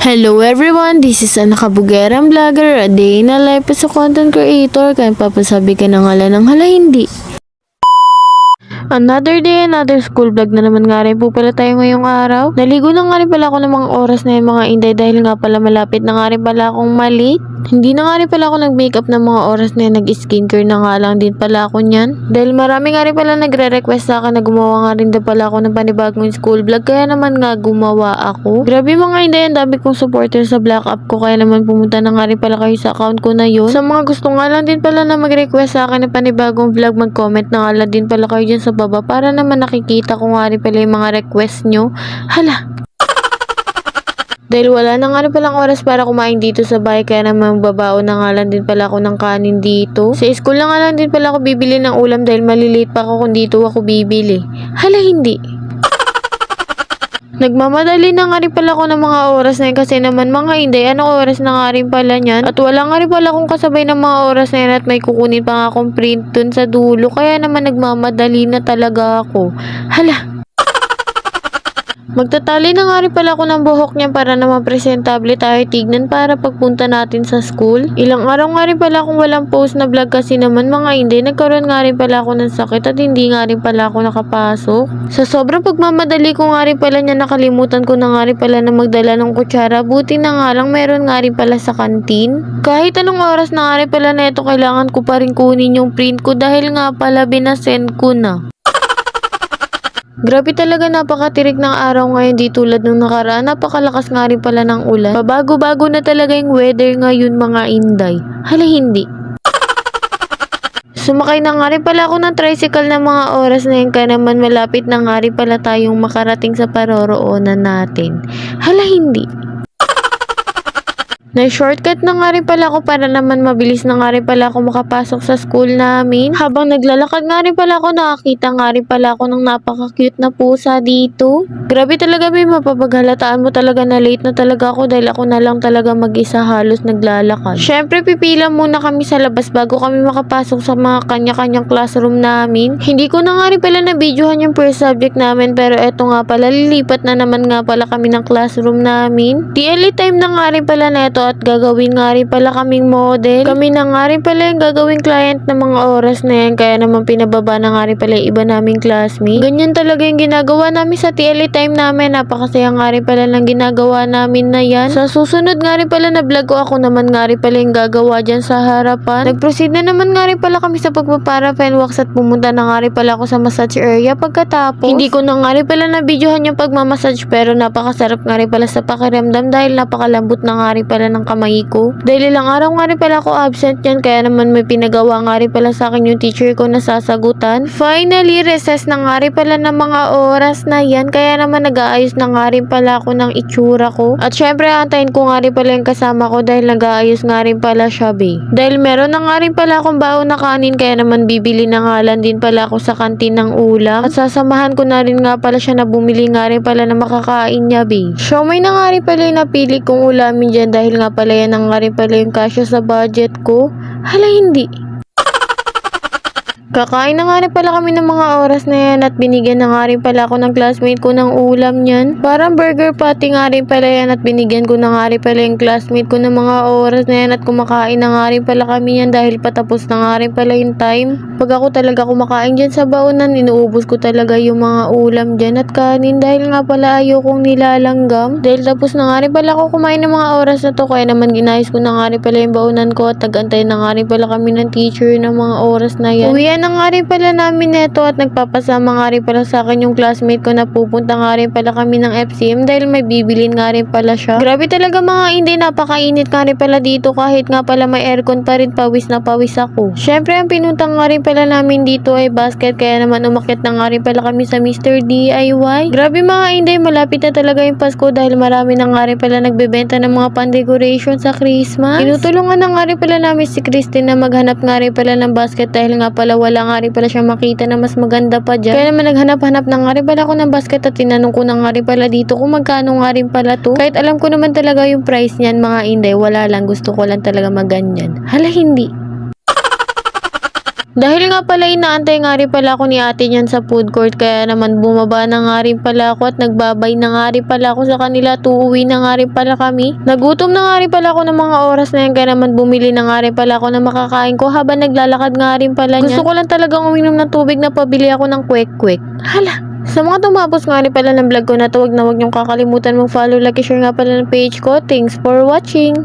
Hello everyone, this is Ana Kabugerang Vlogger, a day in a life as a content creator. Kaya papasabi ka ng hala ng hala hindi. Another day, another school vlog na naman nga rin po pala tayo ngayong araw. Naligo na nga rin pala ako ng mga oras na yung mga inday dahil nga pala malapit na nga rin pala akong mali. Hindi na nga rin pala ako nag-makeup ng mga oras na yun, nag-skincare na nga lang din pala ako niyan. Dahil marami nga rin pala nagre-request sa akin na gumawa nga rin din pala ako ng panibagong school vlog, kaya naman nga gumawa ako. Grabe mga inday, ang dami kong supporter sa black app ko, kaya naman pumunta na nga rin pala kayo sa account ko na yun. Sa mga gusto nga lang din pala na mag-request sa akin ng panibagong vlog, mag-comment na nga lang din pala kayo dyan sa baba para naman nakikita ko nga rin pala yung mga request nyo. Hala! Dahil wala na nga rin palang oras para kumain dito sa bahay, kaya naman babao na nga lang din pala ako ng kanin dito. Sa school na nga lang din pala ako bibili ng ulam dahil malilate pa ako kung dito ako bibili. Hala hindi! Nagmamadali na nga rin pala ako ng mga oras na yun kasi naman mga inday, anong oras na nga rin pala niyan? At wala nga rin pala akong kasabay ng mga oras na yan at may kukunin pa nga akong print dun sa dulo, kaya naman nagmamadali na talaga ako. Hala! Magtatali na nga rin pala ako ng buhok niya para naman presentable tayo tignan para pagpunta natin sa school. Ilang araw nga rin pala akong walang post na vlog kasi naman mga hindi, nagkaroon nga rin pala ako ng sakit at hindi nga rin pala ako nakapasok. Sa sobrang pagmamadali ko nga rin pala niya, nakalimutan ko na nga rin pala na magdala ng kutsara. Buti na nga lang meron nga rin pala sa kantin. Kahit anong oras na nga rin pala na ito, kailangan ko pa rin kunin yung print ko dahil nga pala binasend ko na. Grabe talaga, napakatirik ng araw ngayon di tulad nung nakaraan. Napakalakas nga rin pala ng ulan. Pabago-bago na talaga yung weather ngayon mga inday. Hala hindi. Sumakay na nga rin pala ako ng tricycle ng mga oras na yun, kaya naman malapit na nga rin pala tayong makarating sa paroroonan natin. Hala hindi. Na-shortcut na nga rin pala ako para naman mabilis na nga rin pala ako makapasok sa school namin. Habang naglalakad nga rin pala ako, nakakita nga rin pala ako ng napaka-cute na pusa dito. Grabe talaga, may mapapaghalataan mo talaga na late na talaga ako dahil ako na lang talaga mag-isa halos naglalakad. Syempre pipila muna kami sa labas bago kami makapasok sa mga kanya-kanyang classroom namin. Hindi ko na nga rin pala na-videohan yung first subject namin, pero eto nga pala, lilipat na naman nga pala kami ng classroom namin. TLE time na nga rin pala na ito at gagawin nga rin pala kaming model. Kami na nga rin pala yung gagawing client ng mga oras na yan, kaya naman pinababa na nga rin pala yung iba naming classmate. Ganyan talaga yung ginagawa namin sa TLE time namin. Napakasaya nga rin pala ng ginagawa namin na yan. Sa susunod nga rin pala na vlog ko, ako naman nga rin pala yung gagawa dyan sa harapan. Nag-proceed na naman nga rin pala kami sa pagpaparaffin wax at pumunta na nga rin pala ako sa massage area. Pagkatapos, hindi ko na nga rin pala na videohan yung pagmamassage, pero napakasarap nga rin pala sa pakiramdam dahil napakalambot na nga rin pala ng kamay ko. Dahil ilang araw nga rin pala ako absent yan, kaya naman may pinagawa nga rin pala sa akin yung teacher ko na sasagutan. Finally, recess na nga rin pala ng mga oras na yan, kaya naman nag-aayos na nga rin pala ako ng itsura ko. At syempre, antayin ko nga rin pala yung kasama ko dahil nag-aayos nga rin pala siya, be. Dahil meron na nga rin pala akong baon na kanin, kaya naman bibili na nga lang din pala ako sa kantin ng ulam. At sasamahan ko na rin nga pala siya na bumili nga rin pala na makakain niya, be. Siomay na nga rin pala yung napili kong ulamin dyan dahil nga pala yan ang nga rin pala yung kasya sa budget ko. Hala hindi. Kakain na nga rin pala kami ng mga oras na yan at binigyan na nga rin pala ako ng classmate ko ng ulam niyan. Parang burger patty nga rin pala yan at binigyan ko na nga rin pala yung classmate ko ng mga oras na yan at kumakain na nga rin pala kami yan dahil patapos na nga rin pala yung time. Pag ako talaga kumakain dyan sa baonan, inuubos ko talaga yung mga ulam dyan at kanin dahil nga pala ayokong nilalanggam. Dahil tapos na nga rin pala ako kumain ng mga oras na to, kaya naman ginayos ko na nga rin pala yung baonan ko at tagantay na nga rin pala kami ng teacher ng mga oras na yan. Uwian na nga rin pala namin neto at nagpapasama nga rin pala sa akin yung classmate ko na pupunta nga rin pala kami ng FCM dahil may bibilin nga rin pala siya. Grabe talaga mga hindi, napakainit nga rin pala dito kahit nga pala may aircon pa rin, pawis na pawis ako. Syempre ang pinunta nga rin pala namin dito ay basket, kaya naman umakyat na nga rin pala kami sa Mr. DIY. Grabe mga hindi, malapit na talaga yung Pasko dahil marami na nga rin pala nagbebenta ng mga pan-decoration sa Christmas. Tinutulungan na nga rin pala namin si Christine na maghanap nga rin pala ng basket dahil nga pala wala nga rin pala siya makita na mas maganda pa dyan. Kaya naman naghanap-hanap na nga rin pala ako ng basket at tinanong ko na nga rin pala dito kung magkano nga rin pala to. Kahit alam ko naman talaga yung price niyan mga inday, wala lang, gusto ko lang talaga maganyan. Hala hindi. Dahil nga pala inaantay nga rin pala ako ni ate niyan sa food court, kaya naman bumaba na nga rin pala ako at nagbabay na nga rin pala ako sa kanila at uuwi na nga rin pala kami. Nagutom na nga rin pala ako ng mga oras na yan, kaya naman bumili na nga rin pala ako ng makakain ko habang naglalakad nga rin pala niyan. Gusto ko lang talagang uminom ng tubig na pabili ako ng kwek-kwek. Hala! Sa mga tumapos nga rin pala ng vlog ko na to, wag na wag niyong kakalimutan mag-follow, like, share nga pala ng page ko. Thanks for watching!